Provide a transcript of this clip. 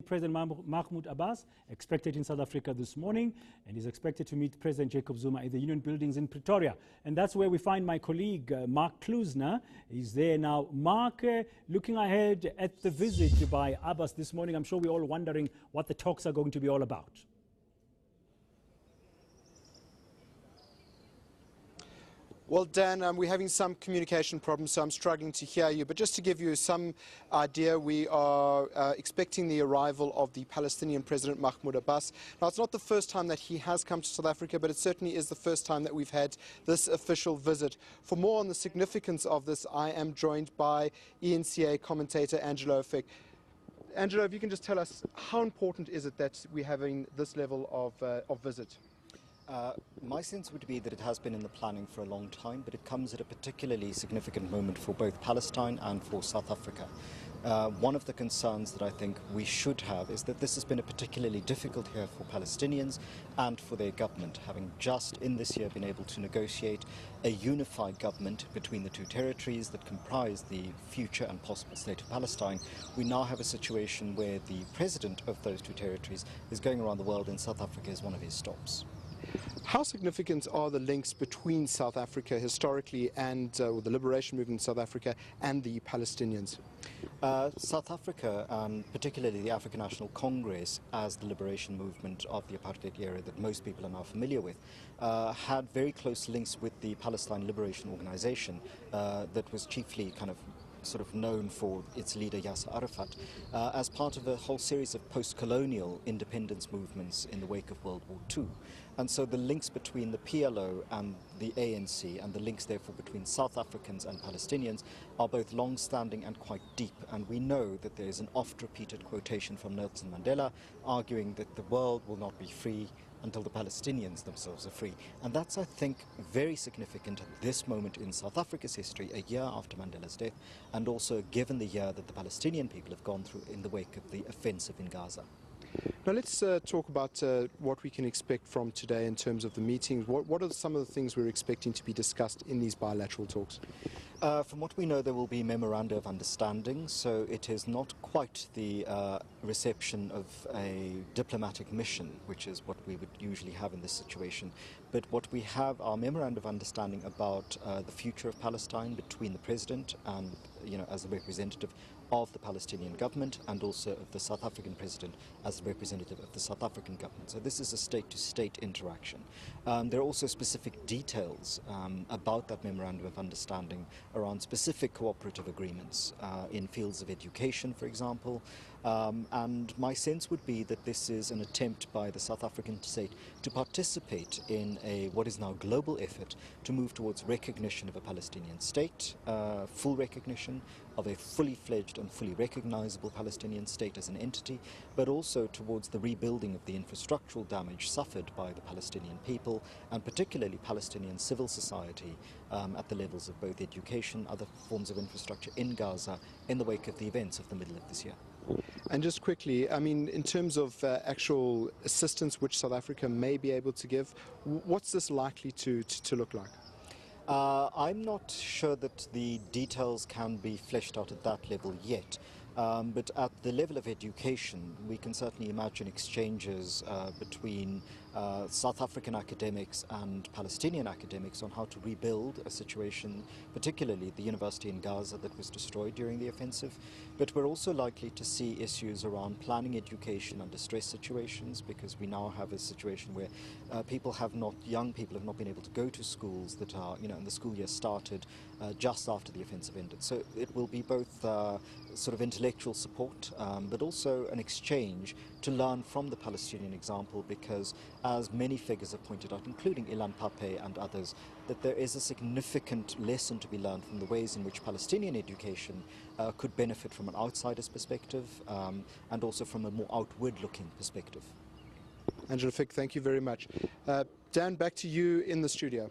President Mahmoud Abbas expected in South Africa this morning, and is expected to meet President Jacob Zuma in the Union Buildings in Pretoria. And that's where we find my colleague, Mark Klusner. He's there now. Mark, looking ahead at the visit by Abbas this morning, I'm sure we're all wondering what the talks are going to be all about. Well, Dan, we're having some communication problems, so I'm struggling to hear you. But just to give you some idea, we are expecting the arrival of the Palestinian President Mahmoud Abbas. Now, it's not the first time that he has come to South Africa, but it certainly is the first time that we've had this official visit. For more on the significance of this, I am joined by eNCA commentator Angelo Fick. Angelo, if you can just tell us, how important is it that we're having this level of visit? My sense would be that it has been in the planning for a long time, but it comes at a particularly significant moment for both Palestine and for South Africa. One of the concerns that I think we should have is that this has been a particularly difficult year for Palestinians and for their government, having just in this year been able to negotiate a unified government between the two territories that comprise the future and possible state of Palestine. We now have a situation where the president of those two territories is going around the world, and South Africa is one of his stops. How significant are the links between South Africa historically and the liberation movement in South Africa and the Palestinians? South Africa, and particularly the African National Congress, as the liberation movement of the apartheid era that most people are now familiar with, had very close links with the Palestine Liberation Organization that was chiefly sort of known for its leader Yasser Arafat, as part of a whole series of post-colonial independence movements in the wake of World War II. And so the links between the PLO and the ANC, and the links therefore between South Africans and Palestinians, are both long-standing and quite deep. And we know that there is an oft-repeated quotation from Nelson Mandela arguing that the world will not be free until the Palestinians themselves are free. And that's, I think, very significant at this moment in South Africa's history, a year after Mandela's death, and also given the year that the Palestinian people have gone through in the wake of the offensive in Gaza. Now let's talk about what we can expect from today in terms of the meetings. What are some of the things we're expecting to be discussed in these bilateral talks? From what we know, there will be memoranda of understanding, so it is not quite the reception of a diplomatic mission, which is what we would usually have in this situation. But what we have are memoranda of understanding about the future of Palestine between the president and, as a representative of the Palestinian government, and also of the South African president as a representative of the South African government. So this is a state-to-state interaction. There are also specific details about that memorandum of understanding around specific cooperative agreements in fields of education, for example. And my sense would be that this is an attempt by the South African state to participate in what is now global effort to move towards recognition of a Palestinian state, full recognition of a fully fledged and fully recognizable Palestinian state as an entity, but also towards the rebuilding of the infrastructural damage suffered by the Palestinian people, and particularly Palestinian civil society at the levels of both education, other forms of infrastructure in Gaza in the wake of the events of the middle of this year. And just quickly, I mean, in terms of actual assistance which South Africa may be able to give, what's this likely to look like? I'm not sure that the details can be fleshed out at that level yet. But at the level of education, we can certainly imagine exchanges between South African academics and Palestinian academics on how to rebuild a situation, particularly the university in Gaza that was destroyed during the offensive. But we're also likely to see issues around planning education under stress situations, because we now have a situation where young people have not been able to go to schools that are, and the school year started just after the offensive ended. So it will be both sort of intellectual support, but also an exchange to learn from the Palestinian example, because as many figures have pointed out, including Ilan Pape and others, that there is a significant lesson to be learned from the ways in which Palestinian education could benefit from an outsider's perspective, and also from a more outward-looking perspective. Angelo Fick, thank you very much. Dan, back to you in the studio.